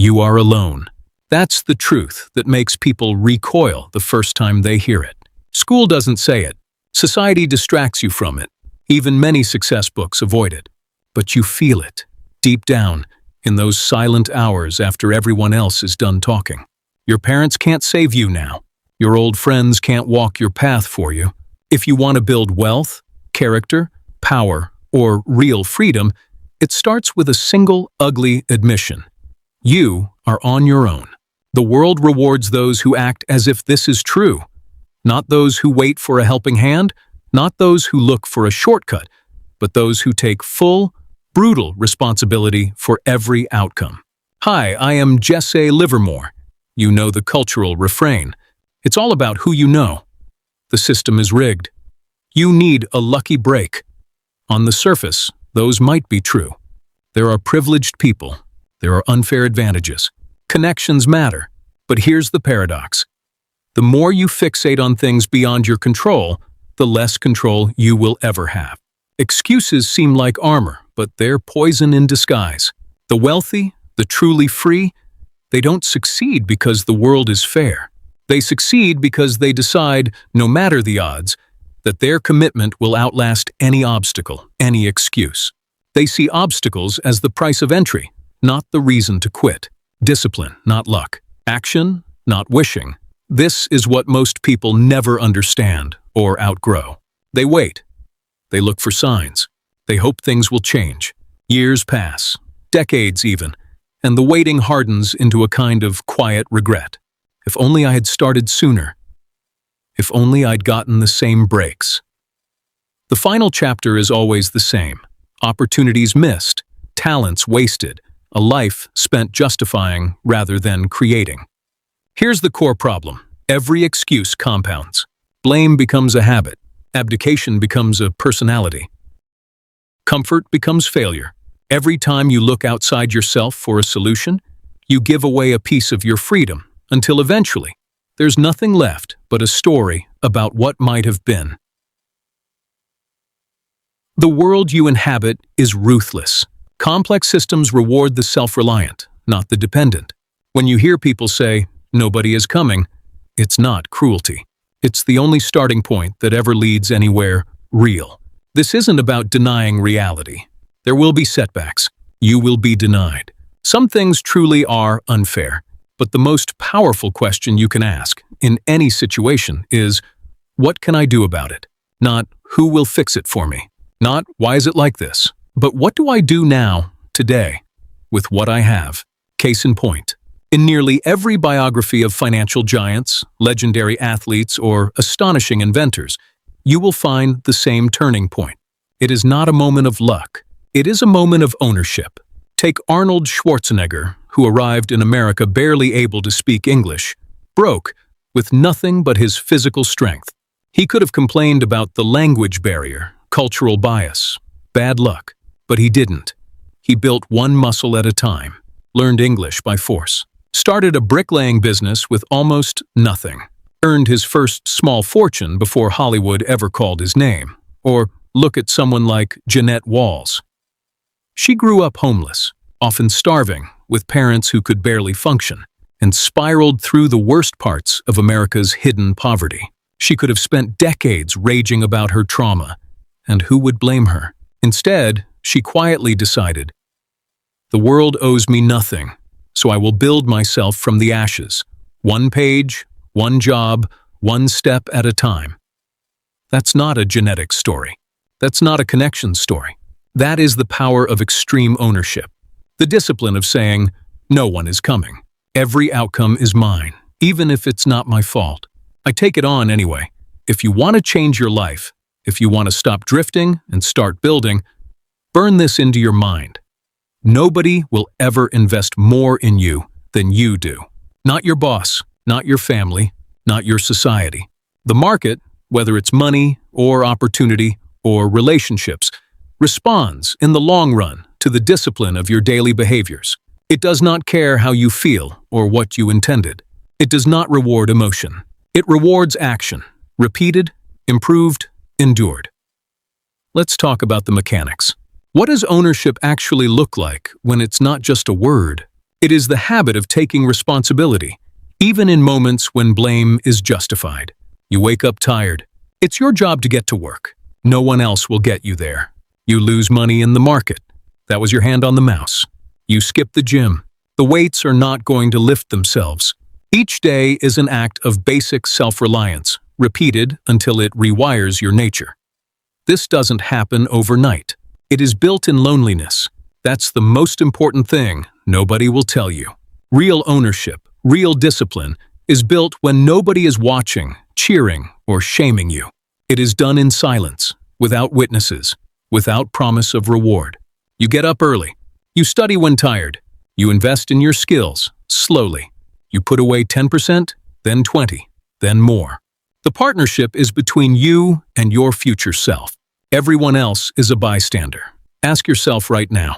You are alone. That's the truth that makes people recoil the first time they hear it. School doesn't say it. Society distracts you from it. Even many success books avoid it. But you feel it, deep down, in those silent hours after everyone else is done talking. Your parents can't save you now. Your old friends can't walk your path for you. If you want to build wealth, character, power, or real freedom, it starts with a single ugly admission. You are on your own. The world rewards those who act as if this is true, not those who wait for a helping hand, not those who look for a shortcut, but those who take full, brutal responsibility for every outcome. Hi, I am Jesse Livermore. You know the cultural refrain. It's all about who you know. The system is rigged. You need a lucky break. On the surface, those might be true. There are privileged people. There are unfair advantages. Connections matter. But here's the paradox. The more you fixate on things beyond your control, the less control you will ever have. Excuses seem like armor, but they're poison in disguise. The wealthy, the truly free, they don't succeed because the world is fair. They succeed because they decide, no matter the odds, that their commitment will outlast any obstacle, any excuse. They see obstacles as the price of entry, not the reason to quit. Discipline, not luck. Action, not wishing. This is what most people never understand or outgrow. They wait. They look for signs. They hope things will change. Years pass, decades even, and the waiting hardens into a kind of quiet regret. If only I had started sooner. If only I'd gotten the same breaks. The final chapter is always the same. Opportunities missed, talents wasted, a life spent justifying rather than creating. Here's the core problem. Every excuse compounds. Blame becomes a habit. Abdication becomes a personality. Comfort becomes failure. Every time you look outside yourself for a solution, you give away a piece of your freedom, until eventually, there's nothing left but a story about what might have been. The world you inhabit is ruthless. Complex systems reward the self-reliant, not the dependent. When you hear people say, "Nobody is coming," it's not cruelty. It's the only starting point that ever leads anywhere real. This isn't about denying reality. There will be setbacks. You will be denied. Some things truly are unfair. But the most powerful question you can ask in any situation is, what can I do about it? Not, who will fix it for me? Not, why is it like this? But what do I do now, today, with what I have? Case in point. In nearly every biography of financial giants, legendary athletes, or astonishing inventors, you will find the same turning point. It is not a moment of luck. It is a moment of ownership. Take Arnold Schwarzenegger, who arrived in America barely able to speak English, broke, with nothing but his physical strength. He could have complained about the language barrier, cultural bias, bad luck, but he didn't. He built one muscle at a time, learned English by force, started a bricklaying business with almost nothing, earned his first small fortune before Hollywood ever called his name. Or look at someone like Jeanette Walls. She grew up homeless, often starving, with parents who could barely function, and spiraled through the worst parts of America's hidden poverty. She could have spent decades raging about her trauma, and who would blame her? Instead, she quietly decided, "The world owes me nothing, so I will build myself from the ashes, one page, one job, one step at a time." That's not a genetic story. That's not a connection story. That is the power of extreme ownership. The discipline of saying, "No one is coming. Every outcome is mine, even if it's not my fault. I take it on anyway." If you want to change your life, if you want to stop drifting and start building, burn this into your mind. Nobody will ever invest more in you than you do. Not your boss, not your family, not your society. The market, whether it's money or opportunity or relationships, responds in the long run to the discipline of your daily behaviors. It does not care how you feel or what you intended. It does not reward emotion. It rewards action, repeated, improved, endured. Let's talk about the mechanics. What does ownership actually look like when it's not just a word? It is the habit of taking responsibility, even in moments when blame is justified. You wake up tired. It's your job to get to work. No one else will get you there. You lose money in the market. That was your hand on the mouse. You skip the gym. The weights are not going to lift themselves. Each day is an act of basic self-reliance, repeated until it rewires your nature. This doesn't happen overnight. It is built in loneliness. That's the most important thing nobody will tell you. Real ownership, real discipline, is built when nobody is watching, cheering, or shaming you. It is done in silence, without witnesses, without promise of reward. You get up early. You study when tired. You invest in your skills, slowly. You put away 10%, then 20%, then more. The partnership is between you and your future self. Everyone else is a bystander. Ask yourself right now,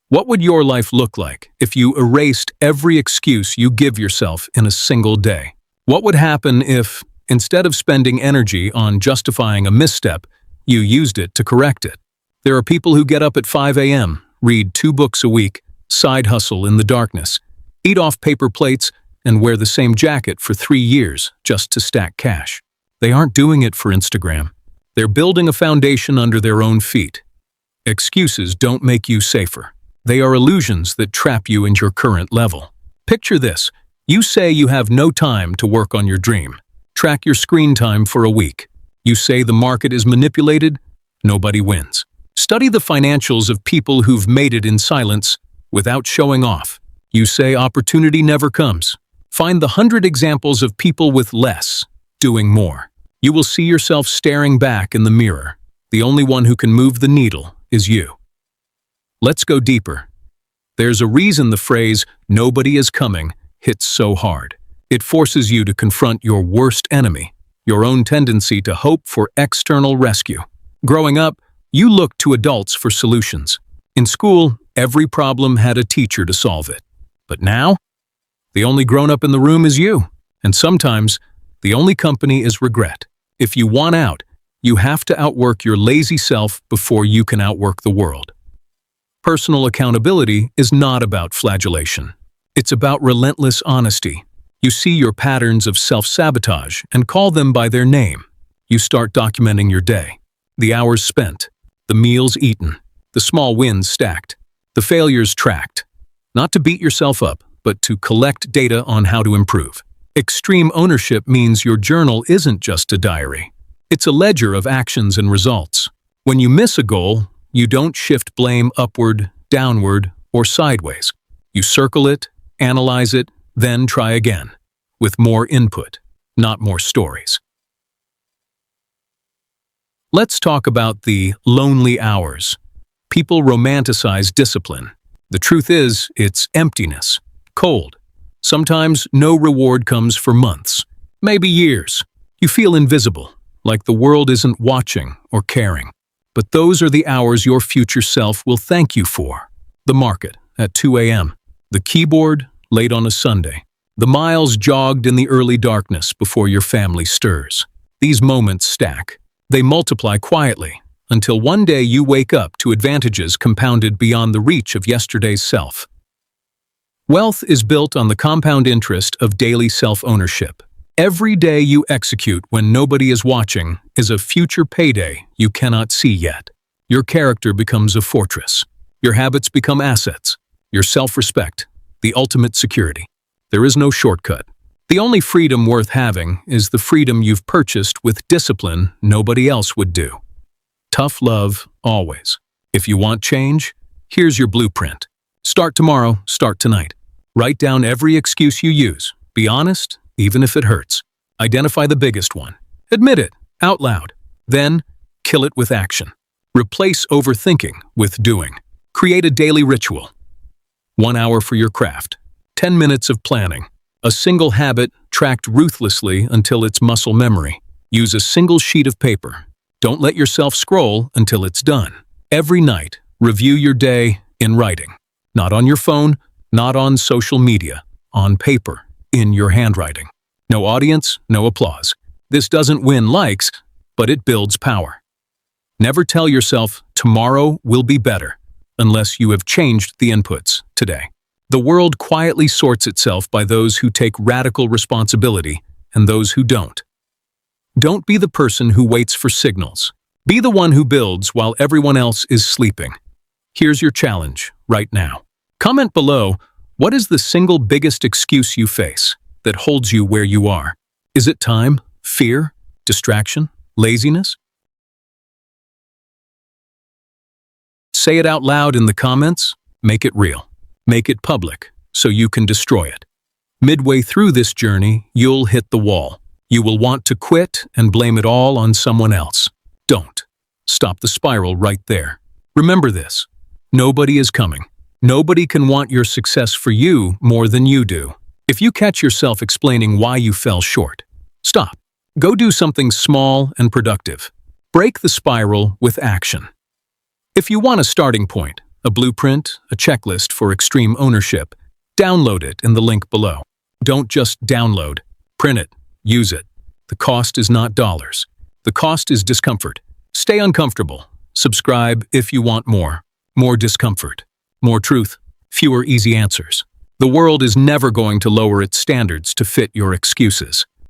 what would your life look like if you erased every excuse you give yourself in a single day? What would happen if, instead of spending energy on justifying a misstep, you used it to correct it? There are people who get up at 5 a.m., read 2 books a week, side hustle in the darkness, eat off paper plates, and wear the same jacket for 3 years just to stack cash. They aren't doing it for Instagram. They're building a foundation under their own feet. Excuses don't make you safer. They are illusions that trap you in your current level. Picture this. You say you have no time to work on your dream. Track your screen time for a week. You say the market is manipulated. Nobody wins. Study the financials of people who've made it in silence without showing off. You say opportunity never comes. Find the 100 examples of people with less, doing more. You will see yourself staring back in the mirror. The only one who can move the needle is you. Let's go deeper. There's a reason the phrase, "nobody is coming," hits so hard. It forces you to confront your worst enemy, your own tendency to hope for external rescue. Growing up, you looked to adults for solutions. In school, every problem had a teacher to solve it. But now, the only grown-up in the room is you. And sometimes, the only company is regret. If you want out, you have to outwork your lazy self before you can outwork the world. Personal accountability is not about flagellation. It's about relentless honesty. You see your patterns of self-sabotage and call them by their name. You start documenting your day. The hours spent, the meals eaten, the small wins stacked, the failures tracked. Not to beat yourself up, but to collect data on how to improve. Extreme ownership means your journal isn't just a diary. It's a ledger of actions and results. When you miss a goal, you don't shift blame upward, downward, or sideways. You circle it, analyze it, then try again, with more input, not more stories. Let's talk about the lonely hours. People romanticize discipline. The truth is, it's emptiness, cold. Sometimes no reward comes for months, maybe years. You feel invisible, like the world isn't watching or caring. But those are the hours your future self will thank you for. The market at 2 a.m., the keyboard late on a Sunday, the miles jogged in the early darkness before your family stirs. These moments stack. They multiply quietly until one day you wake up to advantages compounded beyond the reach of yesterday's self. Wealth is built on the compound interest of daily self-ownership. Every day you execute when nobody is watching is a future payday you cannot see yet. Your character becomes a fortress. Your habits become assets. Your self-respect, the ultimate security. There is no shortcut. The only freedom worth having is the freedom you've purchased with discipline nobody else would do. Tough love, always. If you want change, here's your blueprint. Start tomorrow, start tonight. Write down every excuse you use. Be honest, even if it hurts. Identify the biggest one. Admit it, out loud. Then, kill it with action. Replace overthinking with doing. Create a daily ritual. 1 hour for your craft. 10 minutes of planning. A single habit tracked ruthlessly until it's muscle memory. Use a single sheet of paper. Don't let yourself scroll until it's done. Every night, review your day in writing. Not on your phone, not on social media. On paper, in your handwriting. No audience, no applause. This doesn't win likes, but it builds power. Never tell yourself, tomorrow will be better, unless you have changed the inputs today. The world quietly sorts itself by those who take radical responsibility and those who don't. Don't be the person who waits for signals. Be the one who builds while everyone else is sleeping. Here's your challenge right now. Comment below, what is the single biggest excuse you face that holds you where you are? Is it time, fear, distraction, laziness? Say it out loud in the comments. Make it real. Make it public so you can destroy it. Midway through this journey, you'll hit the wall. You will want to quit and blame it all on someone else. Don't. Stop the spiral right there. Remember this. Nobody is coming. Nobody can want your success for you more than you do. If you catch yourself explaining why you fell short, stop. Go do something small and productive. Break the spiral with action. If you want a starting point, a blueprint, a checklist for extreme ownership, download it in the link below. Don't just download. Print it. Use it. The cost is not dollars. The cost is discomfort. Stay uncomfortable. Subscribe if you want more. More discomfort. More truth. Fewer easy answers. The world is never going to lower its standards to fit your excuses.